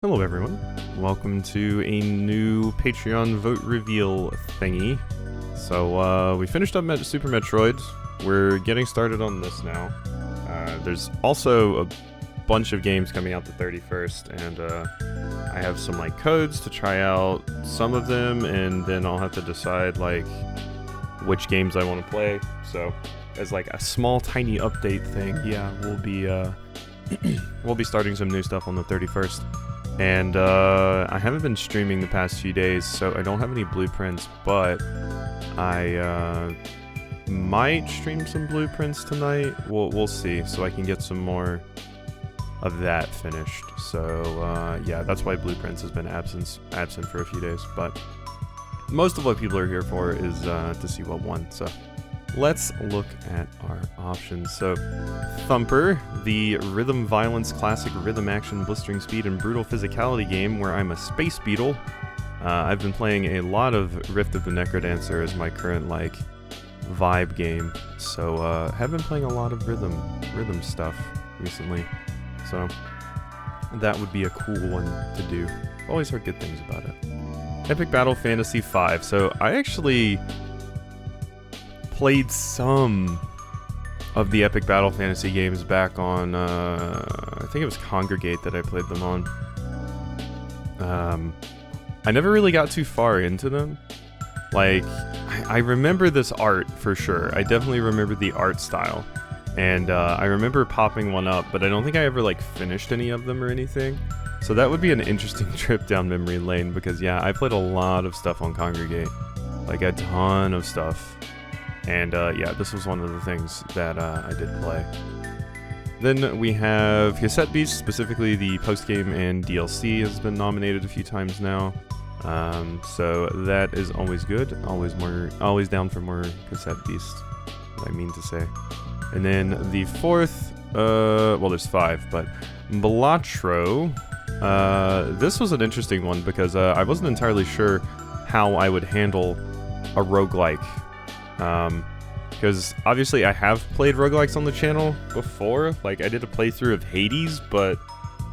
Hello everyone, welcome to a new Patreon vote reveal thingy. So we finished up Super Metroid, we're getting started on this now. There's also a bunch of games coming out the 31st, and I have some like codes to try out some of them, and then I'll have to decide like which games I want to play. So as like a small tiny update thing, yeah, we'll be starting some new stuff on the 31st. And I haven't been streaming the past few days, so I don't have any blueprints, but I might stream some blueprints tonight. We'll see, so I can get some more of that finished. So yeah, that's why blueprints has been absent for a few days. But most of what people are here for is to see what won. So let's look at our options. So, Thumper, the rhythm violence classic rhythm action blistering speed and brutal physicality game where I'm a space beetle. I've been playing a lot of Rift of the Necrodancer as my current like vibe game. So have been playing a lot of rhythm stuff recently. So that would be a cool one to do. Always heard good things about it. Epic Battle Fantasy V. So I actually played some of the Epic Battle Fantasy games back on, I think it was Congregate that I played them on. I never really got too far into them. Like, I remember this art for sure. I definitely remember the art style. And I remember popping one up, but I don't think I ever like finished any of them or anything. So that would be an interesting trip down memory lane because yeah, I played a lot of stuff on Congregate. Like a ton of stuff. And yeah, this was one of the things that I did play. Then we have Cassette Beast, specifically the post-game and DLC has been nominated a few times now. So that is always good. Always down for more Cassette Beast, what I mean to say. And then the fourth, well there's five, but Balatro. This was an interesting one because I wasn't entirely sure how I would handle a roguelike. Because obviously I have played roguelikes on the channel before. Like, I did a playthrough of Hades, but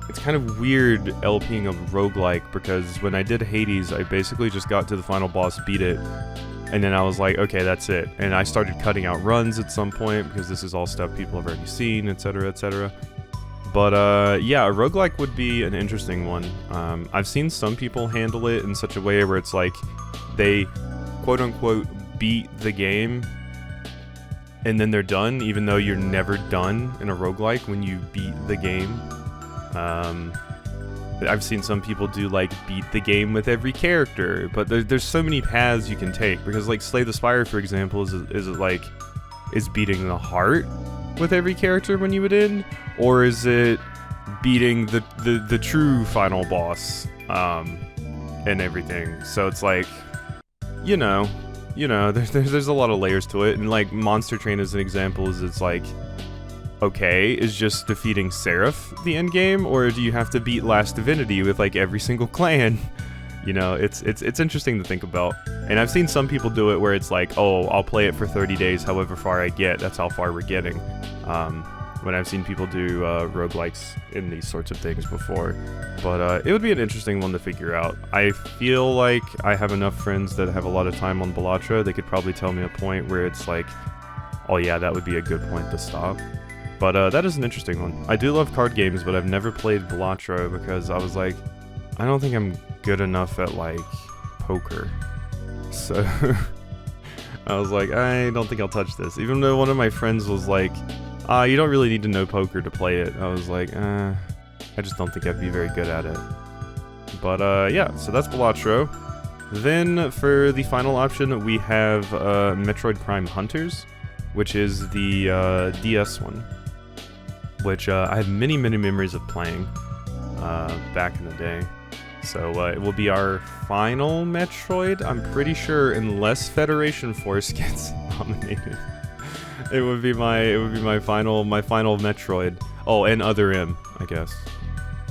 it's kind of weird LPing a roguelike because when I did Hades, I basically just got to the final boss, beat it, and then I was like, okay, that's it. And I started cutting out runs at some point because this is all stuff people have already seen, etc., etc. But yeah, a roguelike would be an interesting one. I've seen some people handle it in such a way where it's like they quote-unquote beat the game and then they're done, even though you're never done in a roguelike when you beat the game. I've seen some people do like beat the game with every character, but there's so many paths you can take because like Slay the Spire, for example, is beating the heart with every character when you would end, or is it beating the true final boss and everything? So it's like, you know, there's a lot of layers to it, and like Monster Train as an example it's like, okay, is just defeating Seraph the end game, or do you have to beat Last Divinity with like every single clan? You know, it's interesting to think about, and I've seen some people do it where it's like, oh, I'll play it for 30 days, however far I get, that's how far we're getting. When I've seen people do roguelikes in these sorts of things before. But it would be an interesting one to figure out. I feel like I have enough friends that have a lot of time on Balatro. They could probably tell me a point where it's like, oh yeah, that would be a good point to stop. But that is an interesting one. I do love card games, but I've never played Balatro because I was like, I don't think I'm good enough at like poker. So I was like, I don't think I'll touch this. Even though one of my friends was like, you don't really need to know poker to play it. I was like, I just don't think I'd be very good at it. But yeah, so that's Balatro. Then for the final option, we have Metroid Prime Hunters, which is the DS one, which I have many memories of playing back in the day. So it will be our final Metroid, I'm pretty sure, unless Federation Force gets nominated. It would be my final Metroid. Oh, and Other M, I guess.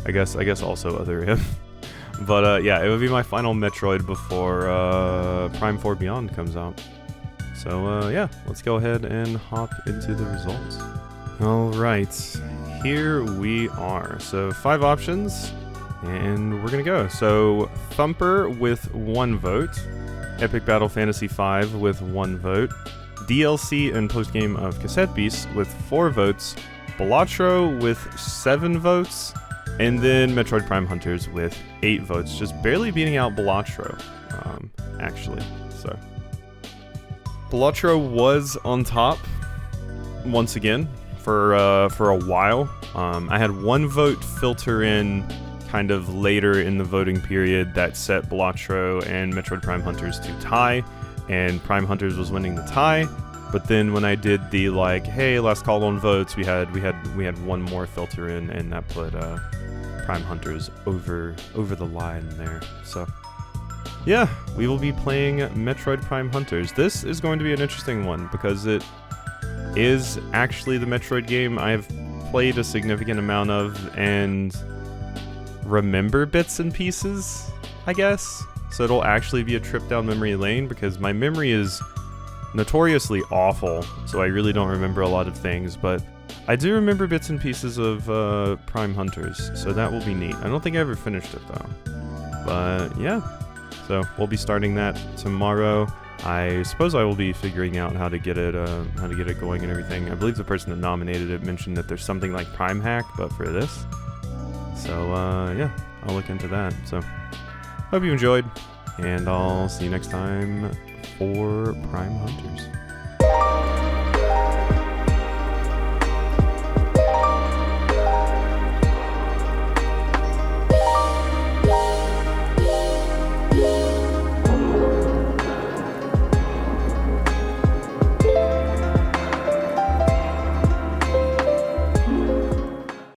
I guess also Other M. But yeah, it would be my final Metroid before Prime 4 Beyond comes out. So yeah, let's go ahead and hop into the results. All right, here we are. So 5 options, And we're gonna go. So Thumper with 1 vote, Epic Battle Fantasy V with 1 vote, DLC and postgame of Cassette Beasts with 4 votes, Balatro with 7 votes, and then Metroid Prime Hunters with 8 votes, just barely beating out Balatro, actually. So Balatro was on top once again for a while. I had 1 vote filter in kind of later in the voting period that set Balatro and Metroid Prime Hunters to tie, and Prime Hunters was winning the tie. But then when I did the like, hey, last call on votes, we had 1 more filter in, and that put Prime Hunters over the line there. So yeah, we will be playing Metroid Prime Hunters. This is going to be an interesting one because it is actually the Metroid game I've played a significant amount of and remember bits and pieces, I guess. So it'll actually be a trip down memory lane because my memory is notoriously awful, so I really don't remember a lot of things, but I do remember bits and pieces of Prime Hunters, so that will be neat. I don't think I ever finished it though, but yeah. So we'll be starting that tomorrow. I suppose I will be figuring out how to get it going and everything. I believe the person that nominated it mentioned that there's something like Prime Hack, but for this. So yeah, I'll look into that. So hope you enjoyed, and I'll see you next time for Prime Hunters.